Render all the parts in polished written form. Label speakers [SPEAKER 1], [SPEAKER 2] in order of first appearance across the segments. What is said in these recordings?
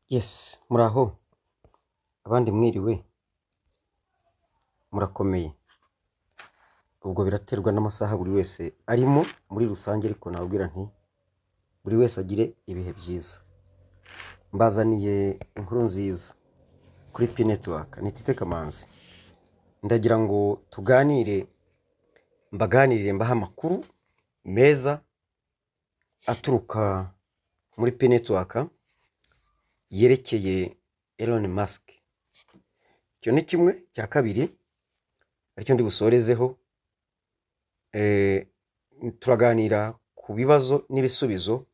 [SPEAKER 1] Yes, muraho abandi mwiriwe murakomeye. Ubwo biraterwa n'amasaha buri wese arimo muri rusange, ariko nababwira nti buri wese agire ibihe byiza. Mbazaniye inkuru nziza kuri P Network, ni Tite Kamanzi. Ndagira ngo tuganire, mbaganirire, mbaha amakuru meza aturuka muri P Network yerekeye Elon Musk. Icyo ni kimwe. Cya kabiri aricyo ndi busorezeho, turaganira ku bibazo n'ibisubizo,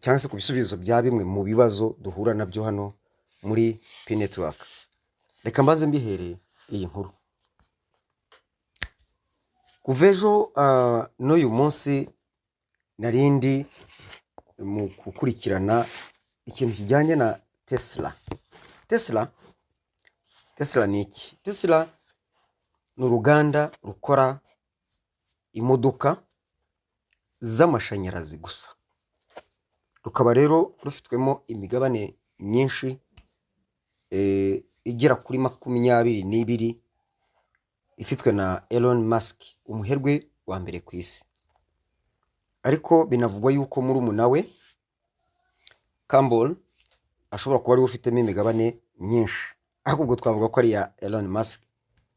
[SPEAKER 1] cyangwa se ku bisubizo bya bimwe mu bibazo duhura nabyo hano muri P Network. Reka mbaze mbihereye iyi nkuru. Kuva ejo n'uyu munsi narindi mu gukurikirana ikintu kijyanye na Tesla. Tesla ni iki? Tesla ni uruganda rukora imodoka z'amashanyarazi gusa. Rukaba rero rufitwemo imigabane myinshi, igera kuri 22 ifitwe na Elon Musk, umuherwe wa mbere ku isi. Ariko binavugwa yuko murumuna we Campbell ashobora kuba ari ufitemo imigabane myinshi, ariko ubwo twavuga ko ari ya Elon Musk,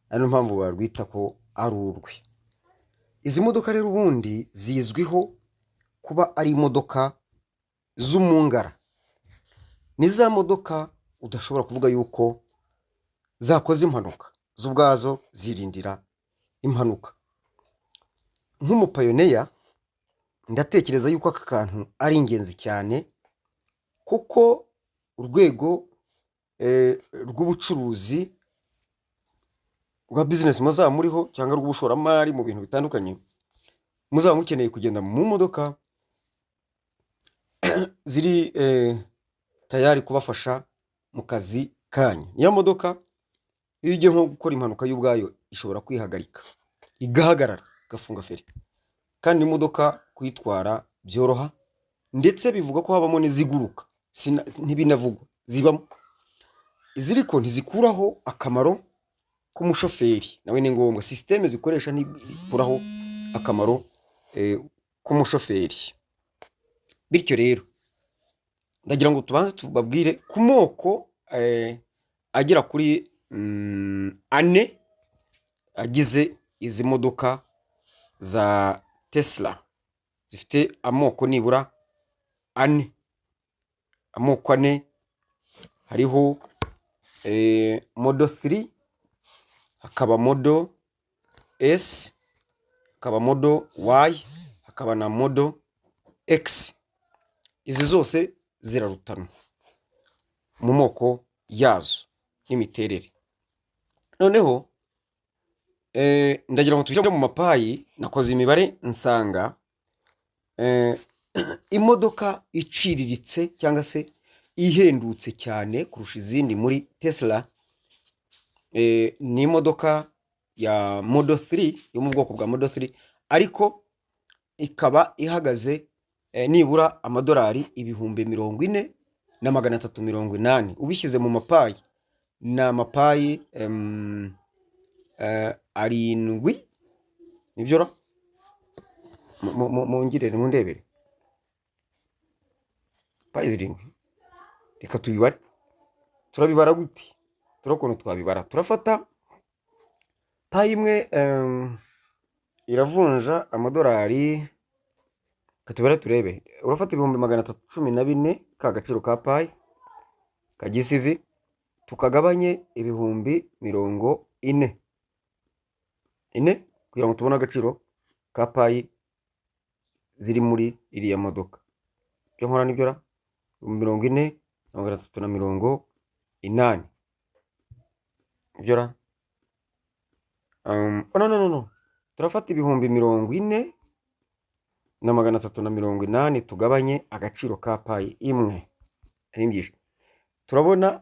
[SPEAKER 1] ari mpamvu barwita ko ari urwe. Izi modoka rero ubundi zizwiho kuba ari imodoka z'umungara. Ni za modoka udashobora kuvuga yuko zakoze impanuka, z'ubwazo zirindira impanuka. Nk'umupayoneya ndatekereza yuko aka kantu ari ingenzi cyane, kuko urwego rw'ubucuruzi rwa business muzaba muriho, cyangwa rw'ubushoramari mu bintu bitandukanye, muzaba mukeneye kugenda mu modoka ziri tayari kubafasha mu kazi kanyu. Niyo modoka iyo ugiye nko gukora impanuka y'ubwayo ishobora kwihagarika, igahagarara, gafunga feri. Kandi imodoka kuyitwara byoroha, ndetse bivuga ko habamo n'iziguruka, ntibinavugwa zibamo. Iziriko ntizikuraho akamaro k'umushoferi, nawe ni ngombwa. Systeme zikoresha ntibikuraho akamaro k'umushoferi. Bityo rero ndagira ngo tubanze tubabwire ku moko agera kuri 4 agize izi modoka za Tesla. Zifite amoko nibura 4. Amoko 4 hariho Model 3, hakaba Model S, hakaba Model Y, hakaba na Model X. Izi zose zirarutanwa mu moko yazo n'imiterere. Noneho ndagira ngo tujye mu mapayi. Nakoze imibare nsanga imodoka iciriritse cyangwa se ihendutse cyane kurusha izindi muri Tesla ni imodoka ya Model 3, yo mu bwoko bwa Model 3, ariko ikaba ihagaze nibura amadolari 40,380. Ubishyize mu mapayi ni amapayi 7. Nibyo ra mungirere mundebere payi 7. Reka tubibare. Turabibara gute? Turakuntu twabibara. Turafata payi imwe iravunja amadolari, katubara turebe. Urafata 314 ka gaciro ka payi ka GCV, tukagabanye 40,400 kugira ngo tubone agaciro ka payi ziri muri iriya modoka. Byo nkora nibyo ra 40,380. Ibyo ra no. Turafata 40,380 tugabanye agaciro ka payi imwe. Arimbisha. Turabona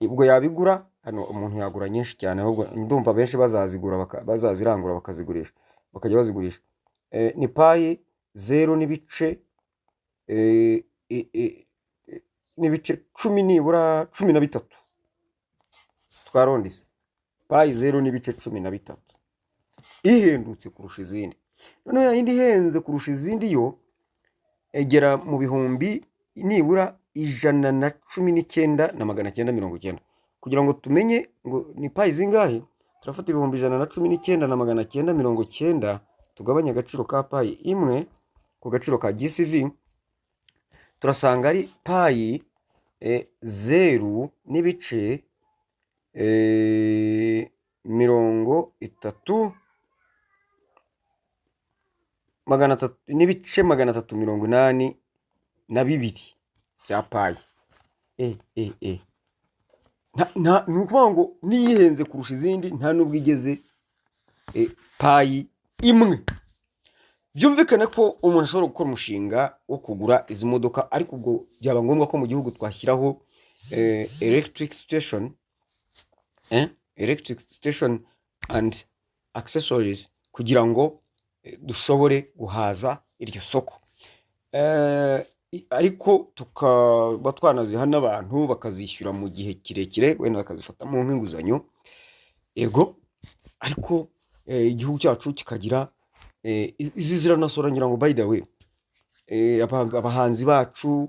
[SPEAKER 1] ubwo yabigura hano, umuntu yagura nyinshi cyane, ahubwo ndumva benshi bazazirangura bakazigurisha, bakajya bazigurisha. Ni payi 0 n'ibice n'ibice 10 nibura 13 twarondise. Payi 0 n'ibice 13 ihendutse kurusha izindi. Noneho yindi ihenze kurusha izindi yo egera mu bihumbi nibura 119,990. Kugira ngo tumenye ngo ni payi zingahe, turafata ibihumbi 119,990 tugabanya agaciro ka payi imwe ku gaciro ka GCV, turasanga ari payi 0 n'ibice 382 bya payi. Ni ukuvuga ngo niyihenze kurusha izindi nta n'ubwo igeze payi imwe. Byumvikane ko umuntu ashobora gukora umushinga wo kugura izi modoka, ariko ubwo byaba ngombwa ko mu gihugu twashyiraho electric station and accessories kugira ngo dushobore guhaza iryo soko. Ariko tukaba twanaziha n'abantu bakazishyura mu gihe kirekire, wenda bakazifatamo nk'inguzanyo. Ego, ariko igihugu cyacu kikagira izi ziranasora, ngira ngo by the way abahanzi bacu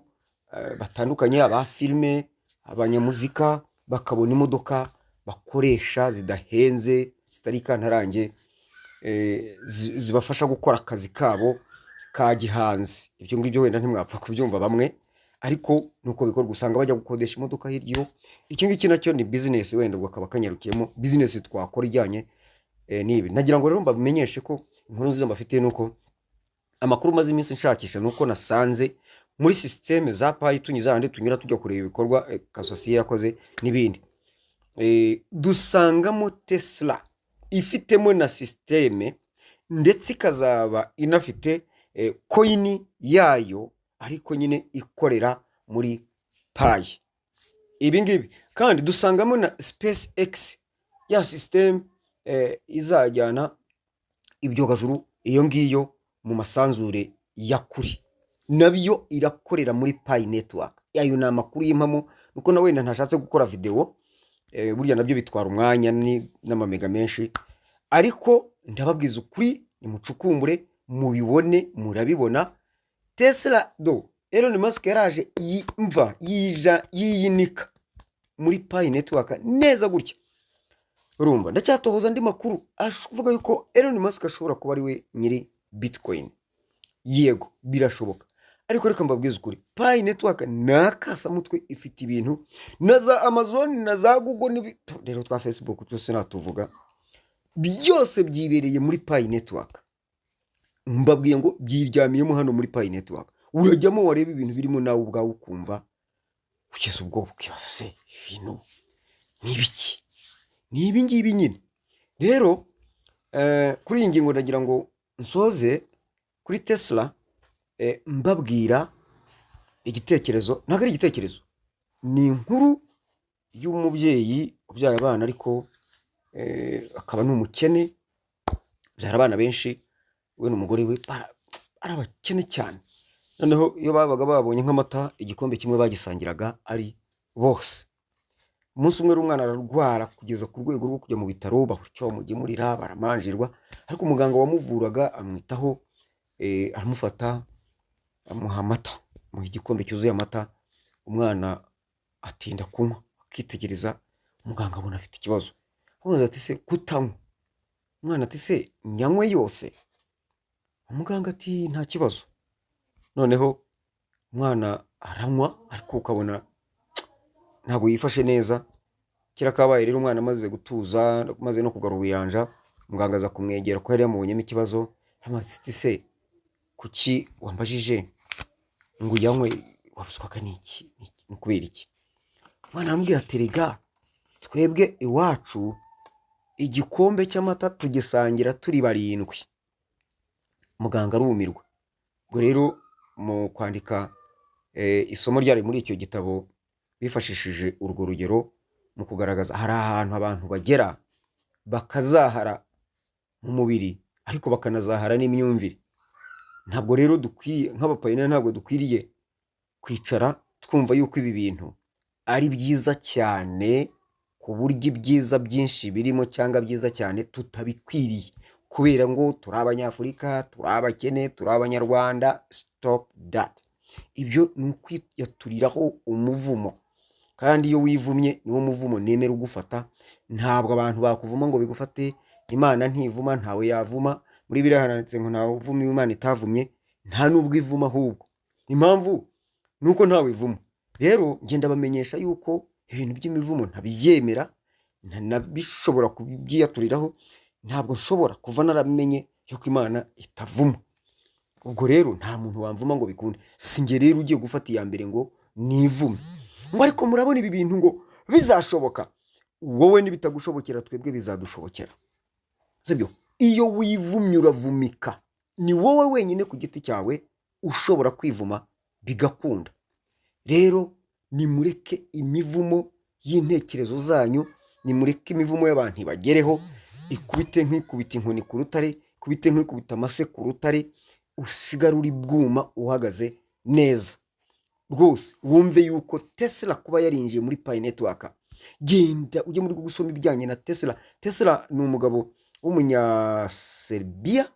[SPEAKER 1] batandukanye, aba filime, abanyamuzika bakabona imodoka bakoresha zidahenze, zitari kantarange, zibafasha gukora akazi kabo ka gihanzi. Ibyo ngibyo wenda ntimwapfa kubyumva bamwe, ariko nuko bikorwa. Usanga bajya gukodesha imodoka hirya. Iki ngiki nacyo ni business, wenda ubwo akaba kanyarukiyemo business twakora ijyanye n'ibi. Nagira ngo rero mbamenyeshe ko inkuru nziza mbafitiye nuko amakuru maze iminsi nshakisha nuko nasanze muri systeme za payi tunyuze ahandi tunyura tujya kureba ibikorwa kasosiye yakoze n'ibindi, dusangamo Tesla ifitemo na systeme, ndetse ikazaba inafite coin yayo, ariko nyine ikorera muri payi. Ibi ngibi kandi dusangamo na SpaceX, ya systeme izajyana ibyogajuru iyo ngiyo mu masanzure ya kuri, nabyo irakorera muri Pi network. Ayo ni amakuru y'impamo, nuko na wenda ntashatse gukora video, burya nabyo bitwara umwanya n'amamega menshi, ariko ndababwiza ukuri, nimucukumbure mubibone, murabibona. Tesla do Elon Musk yaraje yiyinika muri Pi network neza gutya. Urumva ndacyatohoza andi makuru avuga yuko Elon Musk ashobora kuba ari we nyiri Bitcoin. Yego, birashoboka, ariko reka mbabwize ukuri, Pi network nakasa mutwe ifite ibintu na za Amazon na za Google rero twa Facebook twose natuvuga, byose byibereye muri Pi network. Mbabwiye ngo byiryamiyemo hano muri Pi network. Urajyamo wareba ibintu birimo nawe ubwawe ukumva kugeza ubwo ukibaza se ibintu nibiki. Ni ibi ngibi nyine. Rero kuri iyi ngingo ndagira ngo nsoze kuri Tesla, mbabwira igitekerezo, ntabwo ari igitekerezo, ni inkuru y'umubyeyi ubyaye abana, ariko akaba n'umukene, byara abana benshi, we n'umugore we ari abakene cyane. Noneho iyo babaga babonye nk'amata igikombe kimwe bagisangiraga ari bose. Umunsi umwe umwana ararwara kugeza ku rwego rwo kujya mu bitaro, bahucyo bamugemurira, baramanjirwa, ariko umuganga wamuvuraga amwitaho, aramufata, amuha amata, mu gikombe cyuzuye amata. Umwana atinda kunywa, akitegereza, umuganga abona afite ikibazo, amubaza ati se kutanywa? Umwana ati se nyanywe yose? Umuganga ati nta kibazo. Noneho umwana aranywa, ariko ukabona ntabwo yifashe neza. Kirakabaye rero umwana amaze gutuza, maze no kugarura ubuyanja, muganga aza kumwegera ko yari yamubonyemo ikibazo. Ati se kuki wambajije ngo yanywe, wabuswaga n'iki, ni kubera iki? Umwana aramubwira ati rega, twebwe iwacu igikombe cy'amata tugisangira turi 7. Muganga arumirwa. Ubwo rero mu kwandika isomo ryari muri icyo gitabo, bifashishije urwo rugero mu kugaragaza hari ahantu abantu bagera bakazahara mu mubiri, ariko bakanazahara n'imyumvire. Ntabwo rero dukwiye nk'abapayiniya, ntabwo dukwiriye kwicara twumva yuko ibi bintu ari byiza cyane, ku buryo ibyiza byinshi birimo cyangwa byiza cyane tutabikwiriye, kubera ngo turi abanyafurika, turi abakene, turi abanyarwanda. Stop that. Ibyo ni ukwiyaturiraho umuvumo, kandi iyo wivumye niwo muvumo nemera ugufata. Ntabwo abantu bakuvuma ngo bigufate. Imana ntivuma, ntawe yavuma. Muri Bibiliya handitse ngo ntawe uvuma Imana itavumye, nta nubwo ivuma. Ahubwo impamvu nuko ntawe ivuma. Rero ngenda bamenyesha yuko ibintu by'imivumo ntabyemera, ntanabishobora kubyiyaturiraho. Ntabwo nshobora kuva naramenye yuko Imana itavuma. Ubwo rero nta muntu wamvuma ngo bikunde. Singe rero ugiye gufata iya mbere ngo nivume ngo ariko murabona ibi bintu ngo bizashoboka. Wowe nibitagushobokera twebwe bizadushobokera, sibyo? Iyo wivumye uravumika. Ni wowe wenyine ku giti cyawe ushobora kwivuma bigakunda. Rero nimureke imivumo y'intekerezo zanyu, nimureke imivumo y'abantu ibagereho. Ikubite nk'ikubita inkoni ku rutare, ikubite nk'ikubita amase ku rutare, usigara uri bwuma uhagaze neza. Rwose wumve yuko Tesla kuba yarinjiye muri Pi Network, genda ujye muri gusoma ibijyanye na Tesla. Tesla ni umugabo w'umunyaserbiya,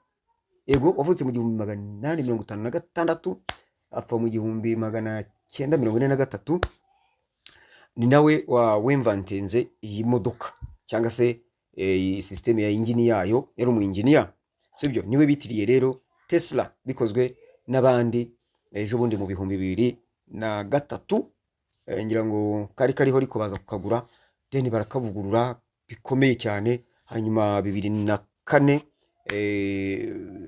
[SPEAKER 1] ego, wavutse mu 1856 apfa mu 1943. ni nawe wemvantenze iyi modoka cyangwa se iyi system ya engine yayo. Yari umu engineer, sibyo? Niwe bitiriye rero Tesla, bikozwe n'abandi ejo bundi mu 2003. Ngira ngo kariho ariko baza kukagura, then barakavugurura bikomeye cyane. Hanyuma 2004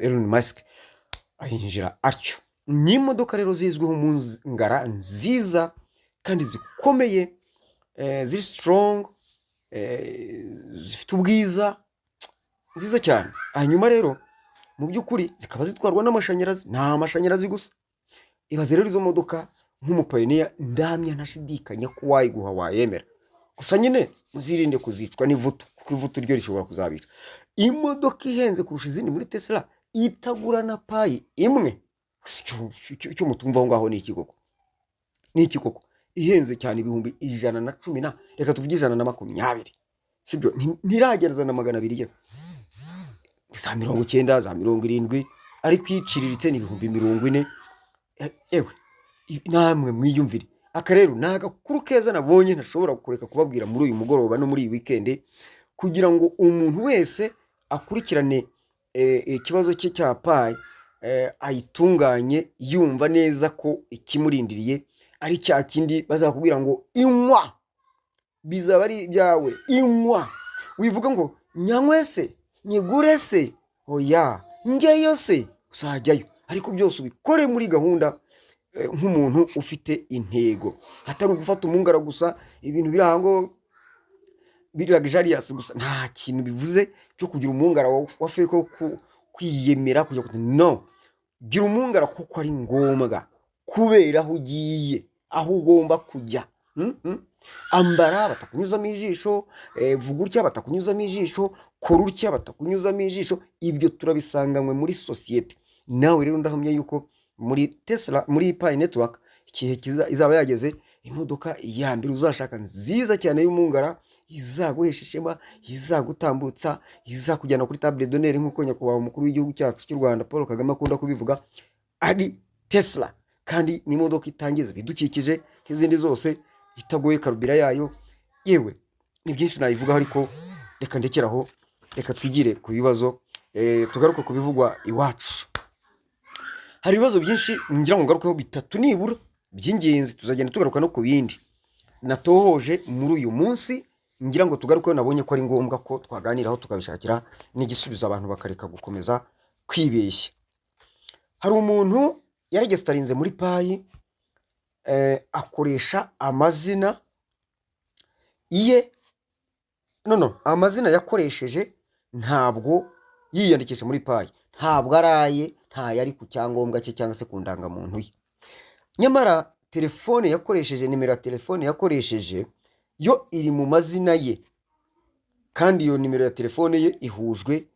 [SPEAKER 1] Elon Musk ayinjira atyo. Ni imodoka rero zizwiho mu ngara nziza kandi zikomeye, ziri strong, zifite ubwiza, nziza cyane. Hanyuma rero mu by'ukuri zikaba zitwarwa n'amashanyarazi. Nta mashanyarazi gusa. Ibaze rero izo modoka nk'umupayiniya, ndamya ntashidikanya ko wayiguha wayemera. Gusa nyine muzirinde kuzicwa n'ivutu, kuko ivutu ryo rishobora kuzabica. Imodoka ihenze kurusha izindi muri Tesla itagura na Pi imwe. Cyo mutumva ngaho ni iki koko? Ni iki koko? Ihenze cyane ibihumbi 110, reka tuvuge 120, sibyo? Ntiragereza na 200 za 90, za 70, ariko iciriritse ni ibihumbi 40. Ewe namwe mwiyumvire. Aka rero nagakuru keza nabonye ntashobora kureka kubabwira muri uyu mugoroba no muri iyi weekend, kugira ngo umuntu wese akurikirane ikibazo cye cya Pi, ayitunganye yumva neza ko ikimurindiriye ari cya kindi bazakubwira ngo inywa bizaba ari byawe. Inywa wivuga ngo nyanywese nyigurese, oya ngeyo se usajyayo, ariko byose ubikore muri gahunda nk'umuntu ufite intego, atari gufata umungara gusa. Ibintu birahango biragijarias gusa, nta kintu bivuze cyo kugira umungara wafe ko kwiyemera kujya kuti no. Gira umungara kuko ari ngombwa, kubera aho ugiye, aho ugomba kujya. Ambara batakunyuzamo ijisho, vuga utya batakunyuzamo ijisho, kora utya batakunyuzamo ijisho. Ibyo turabisanganywe muri societe. Nawe rero ndahamya yuko muri Tesla, muri Pi Network, ikihe izaba yageze imodoka ya mbere uzashaka nziza cyane y'umungara, izaguhesha ishema, izagutambutsa, izakujyana kuri table d'honneur nk'uko nyakubahwa umukuru w'igihugu cyacu cy'u Rwanda Paul Kagame akunda kubivuga, ari Tesla. Kandi ni imodoka itangiza bidukikije nk'izindi zose, itagoye karubira yayo. Yewe ni byinshi nayivuga, ariko reka ndekeraho, reka twigire ku bibazo, tugaruka ku bivugwa iwacu. Hari ibibazo byinshi ngira ngo ngarukeho bitatu nibura by'ingenzi, tuzagenda tugaruka no ku bindi natohoje muri uyu munsi. Ngira ngo tugarukeho, nabonye ko ari ngombwa ko twaganiraho tukabishakira n'igisubizo, abantu bakareka gukomeza kwibeshya. Hari umuntu yaregestarinze muri Pi, akoresha amazina ye, amazina yakoresheje ntabwo yiyandikisha muri Pi, ntabwo araye, nta yari ku cyangombwa cye cyangwa se ku ndangamuntu ye. Nyamara telefone yakoresheje, nimero ya telefone yakoresheje yo iri mu mazina ye, kandi iyo nimero ya telefone ye ihujwe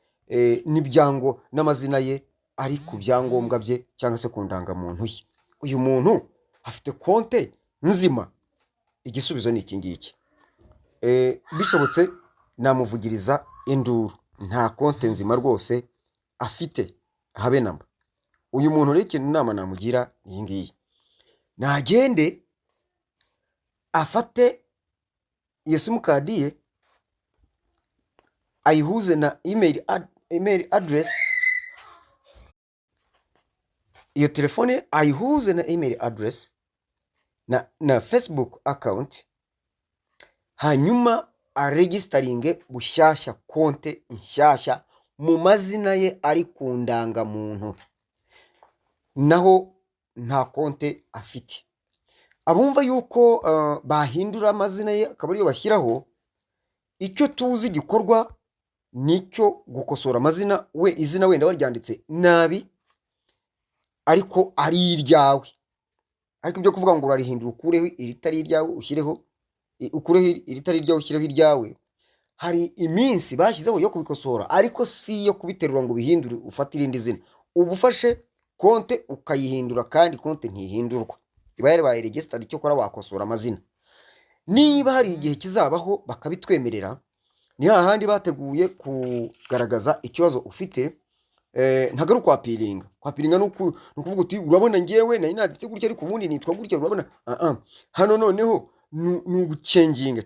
[SPEAKER 1] n'ibyango n'amazina ye ari ku byangombwa bye cyangwa se ku ndangamuntu ye. Uyu muntu afite konte nzima? Igisubizo ni iki ngiki. Bishobotse namuvugiriza induru, nta konte nzima rwose afite habe namba. Uyu muntu rero ikintu inama namugira ni iyi ngiyi, nagende afate iyo simukadi ye ayihuze na email address, iyo telefone ye ayihuze na email address na Facebook account, hanyuma aregistaringe bushyashya konte nshyashya mu mazina ye ari ku ndangamuntu, naho nta konte afite. Abumva yuko bahindura amazina ye akaba ariyo bashyiraho, icyo tuzi gikorwa nicyo gukosora amazina, we izina wenda waryanditse nabi ariko ari iryawe, ariko ibyo kuvuga ngo urarihindura ukureho iritari iryawe ushyireho, ukureho iritari iryawe ushyireho iryawe, hari iminsi bashyizeho yo kubikosora, ariko si yo kubiterura ngo bihindure ufate irindi zina. Uba ufashe konte ukayihindura, kandi konte ntihindurwa, iba yarabaye registered, cyo kora wakosora amazina. Niba hari igihe kizabaho bakabitwemerera, ni hahandi bateguye kugaragaza ikibazo ufite, ntago ari ukwapiringa. Kwapiringa ni ukuvuga uti urabona ngewe nari nanditse gutya ariko ubundi nitwa gutya, urabona. Hano noneho ni ugucenginga,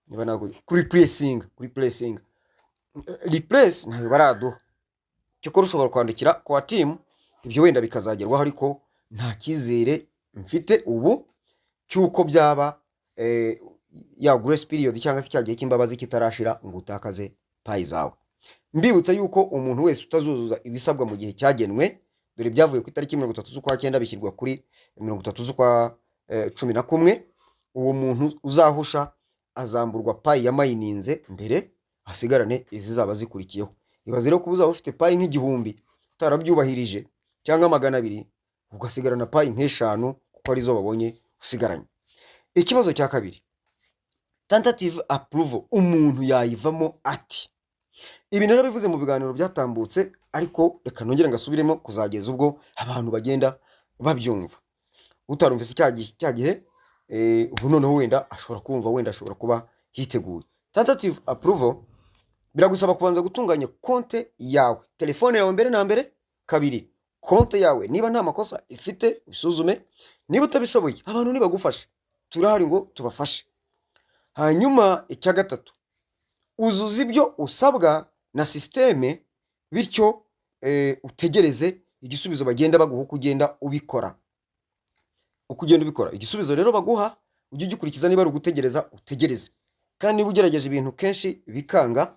[SPEAKER 1] niba nago kuri replacing ntayo baraduha. Cyokora ushobora kwandikira kwa team, ibyo wenda bikazagerwaho, ariko nta cyizere mfite ubu cyuko byaba ya grace period cyangwa se cyagiye cy'imbabazi kitarashira ngo utakaze payi zawe. Mbibutsa yuko umuntu wese utazuzuza ibisabwa mu gihe cyagenwe, dore byavuye ku itariki 30 z'ukwa 9 bishyirwa kuri 30 z'ukwa 11, uwo muntu uzahusha azamburwa payi ya mayininze mbere, hasigarane izi zaba zikurikiyeho. Ibaze rero kubuza ufite payi nk'igihumbi utarabyubahirije cyangwa 200, ugasigarana payi nk'eshanu kuko arizo babonye usigaranye. Ikibazo cya kabiri, tentative approval, umuntu yayivamo ati? Ibi nari bivuze mu biganiro byatambutse, ariko reka nongere ngasubiremo kuzageza ubwo abantu bagenda babyumva. Utarumvise cya gihe ubu noneho wenda ashobora kumva, wenda ashobora kuba yiteguye. Tentative approval biragusaba kubanza gutunganya konte yawe, telefone yawe mbere na mbere. Kabiri, konte yawe niba nta makosa ifite bisuzume, niba utabishoboye abantu nibagufasha, turahari ngo tubafashe. Hanyuma icya gatatu, uzuza ibyo usabwa na systeme, bityo utegereze igisubizo bagenda baguha uko ugenda ubikora. Igisubizo rero baguha ujye ugikurikiza, niba ari ugutegereza utegereze, kandi niba ugerageje ibintu kenshi bikanga,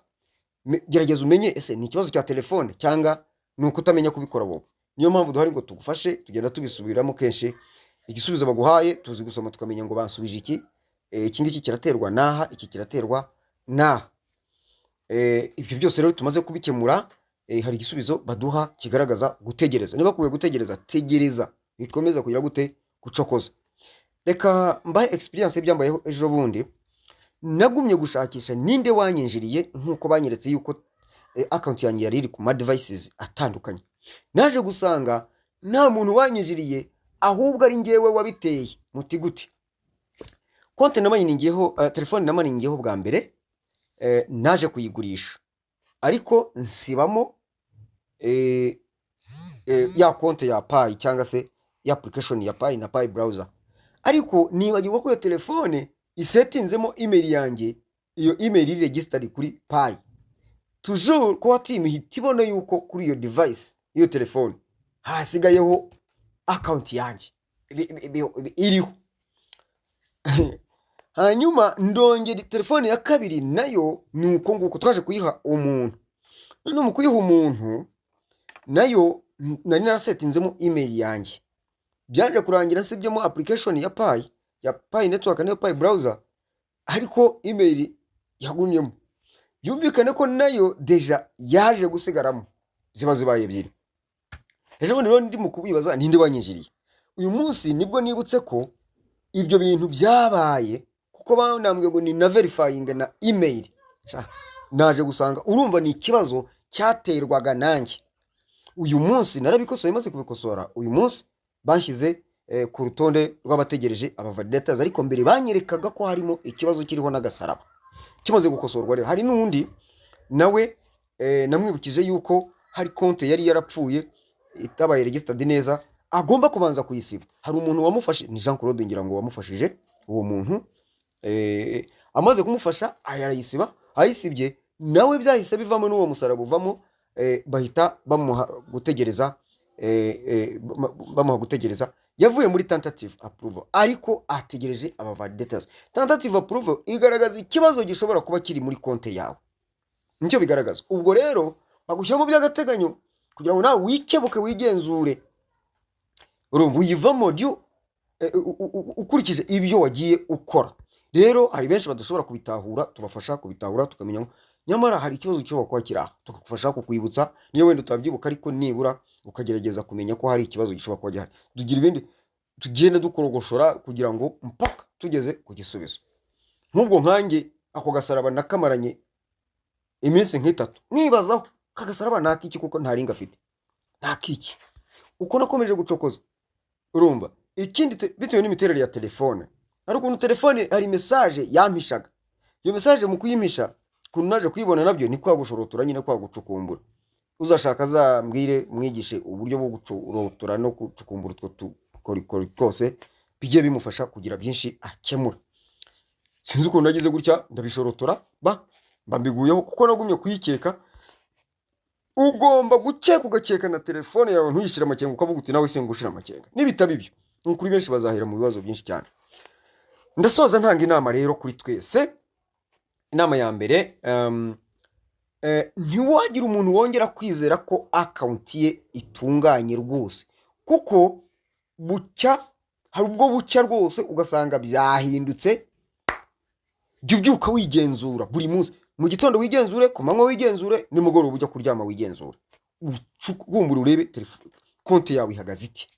[SPEAKER 1] gerageza umenye ese ni ikibazo cya telefone cyangwa ni uko utamenya kubikora wowe. Niyo mpamvu duhari ngo tugufashe, tugenda tubisubiramo kenshi. Igisubizo baguhaye tuzi gusoma tukamenya ngo bansubije iki, iki ngiki kiraterwa naha, iki kiraterwa naha. Ibyo byose rero tumaze kubikemura, hari igisubizo baduha kigaragaza gutegereza. Niba kuwe gutegereza, tegereza, bikomeza kugira gute gucokoza. Reka mbaye experience byambayeho ejo bundi. Nagumye gushakisha ninde wanyinjiriye, nkuko banyeretse yuko account yanjye yari iri ku ma devices atandukanye. Naje gusanga nta muntu wanyinjiriye, ahubwo ari ngewe wabiteye. Muti gute? Konte namayiningiyeho, telefone namayiningiyeho bwa mbere, naje kuyigurisha, ariko nsibamo ya konte ya Pi cyangwa se ya application ya Pi na Pi browser, ariko nibagirwa ko iyo telefone isetinzemo email yanjye, iyo email iri registered kuri Pi. Toujours kwa team hitibona yuko kuri iyo device, iyo telefone hasigayeho account yanjye iriho. Hanyuma ndongera telefone ya kabiri, nayo nuko nguko twaje kuyiha umuntu. None mu kuyiha umuntu nayo nari narasetinzemo email yanjye, byaje kurangira sibyemo application ya Pi network na Pi browser, ariko email yagumyemo. Yumvikane ko nayo deja yaje gusigaramo, ziba zibaye ebyiri. Ejo bundi rero ndi mu kubibaza ninde wanyinjiriye. Uyu munsi nibwo nibutse ko ibyo bintu byabaye, kuko banambwe ngo ni na verifying na email. Naje gusanga urumva ni ikibazo cyaterwaga nanjye. Uyu munsi narabikosoye, maze kubikosora, uyu munsi banshyize ku rutonde rw'abategereje aba validators, ariko mbere banyerekaga ko harimo ikibazo kiriho n'agasaraba. Kimaze gukosorwa rero hari n'undi nawe namwibukije yuko hari konte yari yarapfuye itabaye registered neza, agomba kubanza kuyisiba. Hari umuntu wamufashe, ni Jean Claude ngira ngo wamufashije uwo muntu, amaze kumufasha arayisiba. Ayisibye nawe byahise bivamo n'uwo musaraba uvamo, bahita bamuha gutegereza. Yavuye muri tentative approval ariko ategereje aba validators. Tentative approval igaragaza ikibazo gishobora kuba kiri muri konte yawe, nicyo bigaragaza. Ubwo rero bagushyiramo by'agateganyo kugira ngo nawe wikebuke wigenzure, urumva uyivamo ukurikije ibyo wagiye ukora. Rero hari benshi badashobora kubitahura, tubafasha kubitahura tukamenya ngo nyamara hari ikibazo gishobora kuba kiri aha, tukagufasha kukwibutsa niyo wenda utabyibuka, ariko nibura ukagerageza kumenya ko hari ikibazo gishobora kuba gihari. Tugira ibindi tugenda dukorogoshora kugira ngo mpaka tugeze ku gisubizo. Nk'ubwo nkanjye ako gasaraba nakamaranye iminsi nk'itatu nibazaho kagasaraba nakiki, kuko nta ringa afite, nakiki uko nakomeje gucokoza, urumva. Ikindi bitewe n'imiterere ya telefone, hari ukuntu telefone hari message yampishaga. Iyo message mu kuyimpisha kuntu naje kuyibona nabyo ni kwagushorotora nyine, kwagucukumbura. Uzashaka zambwire mwigishe uburyo bwo gushorotora no gucukumbura utwo tukorikori twose, bijye bimufasha kugira byinshi akemura. Sinzi ukuntu nagize gutya ndabishorotora mbambiguyeho, kuko nagumye kuyikeka. Ugomba gukeka ugakeka na telefone yawe, ntuyishyire amakenga ukavuga uti nawe singushira amakenga. Nibitaba ibyo kuri benshi bazahera mu bibazo byinshi cyane. Ndasoza ntanga inama rero kuri twese. Inama ya mbere, ntiwagira umuntu wongera kwizera ko account ye itunganye rwose, kuko hari ubwo bucya rwose ugasanga byahindutse. Jya ubyuka wigenzura buri munsi, mu gitondo wigenzure, ku manywa wigenzure, nimugoroba ujya kuryama wigenzure, ucukumbura urebe telefone konti yawe ihagaze iti.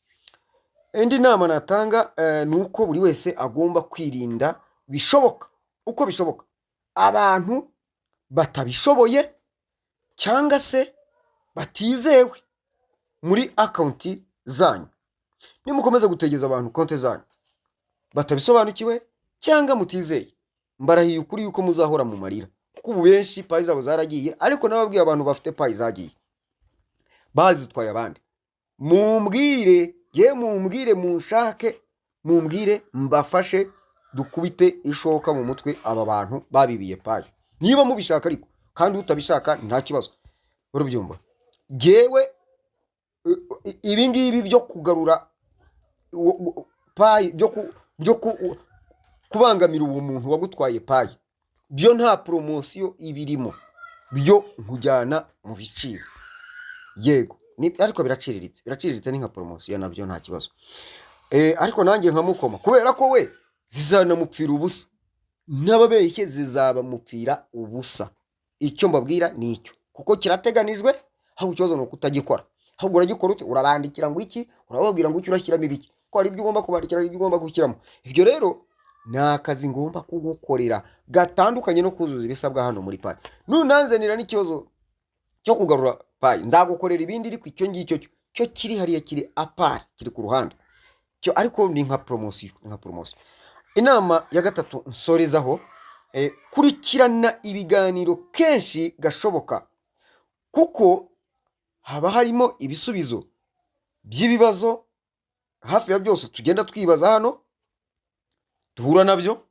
[SPEAKER 1] Indi nama natanga ni uko buri wese agomba kwirinda bishoboka, uko bishoboka, abantu batabishoboye cyangwa se batizewe muri account zanyu. Nimukomeza gutegeza abantu konti zanyu batabisobanukiwe cyangwa mutizeye, mbarahiye ukuri yuko muzahora mu marira, kuko ubu benshi payi zabo zaragiye. Ariko nababwiye abantu bafite payi zagiye bazitwaye abandi, mumbwire munshake, mumbwire mbafashe, dukubite ishoka mu mutwe aba bantu babibiye payi. Niba mubishaka ariko kandi utabishaka nta kibazo, urubyumva. Jewe ibi ngibi byo kugarura payi, byo kubangamira uwo muntu wagutwaye payi, byo nta promotion ibirimo, byo nkujyana mu biciro. Yego ariko biraciriritse ni nka promotion nabyo nta kibazo. Ariko nanjye nkamukoma kubera ko we zizanamupfira ubusa, n'ababeshye zizabamupfira ubusa. Icyo mbabwira ni icyo, kuko kirateganijwe. Aho ikibazo no kutagikora, ahubwo uragikora ute? Urabandikira ngo iki, urababwira ngo iki, urashyiramo ibiki, ko hari ibyo ugomba kubandikira, ibyo ugomba gushyiramo. Ibyo rero ni akazi ngomba kugukorera gatandukanye no kuzuza ibisabwa hano muri payi. Nunanzanira n'ikibazo cyo kugarura payi, nzagukorera ibindi, ariko icyo ngicyo cyo kiri hariya, kiri apart, kiri ku ruhande cyo, ariko ni nka promotion. Inama ya gatatu nsorezaho, kurikirana ibiganiro kenshi gashoboka, kuko haba harimo ibisubizo by'ibibazo hafi ya byose tugenda twibaza hano duhura nabyo,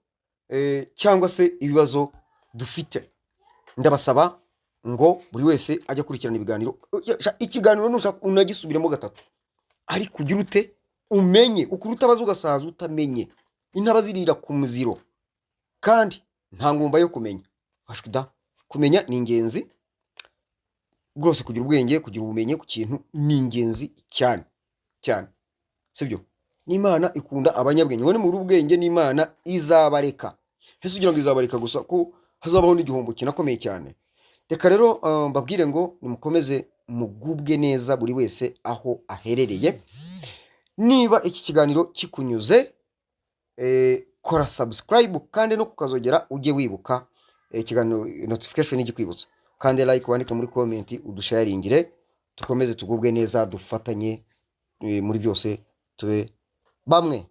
[SPEAKER 1] cyangwa se ibibazo dufite. Ndabasaba ngo buri wese ajya kurikirana ibiganiro. Ikiganiro nushaka unagisubiremo gatatu, ariko ugira ute umenye, ukuri utabaza ugasaza utamenye. Intaba zirira ku muziro, kandi nta ngumba yo kumenya. Hashwida, kumenya ni ingenzi rwose. Kugira ubwenge, kugira ubumenyi ku kintu ni ingenzi cyane cyane, sibyo? N'Imana ikunda abanyabwenge. Wone muri ubwenge n'Imana izabareka. Hese ugira ngo izabareka gusa, ko hazabaho n'igihombo kinakomeye cyane. Reka rero mbabwire ngo nimukomeze mugubwe neza buri wese aho aherereye. Niba iki kiganiro kikunyuze, kora subscribe kandi no kukazogera ujye wibuka ikiganiro notification igikwibutsa, kandi like, wandike muri comment, udusharingire. Tukomeze tugubwe neza, dufatanye muri byose, tube bamwe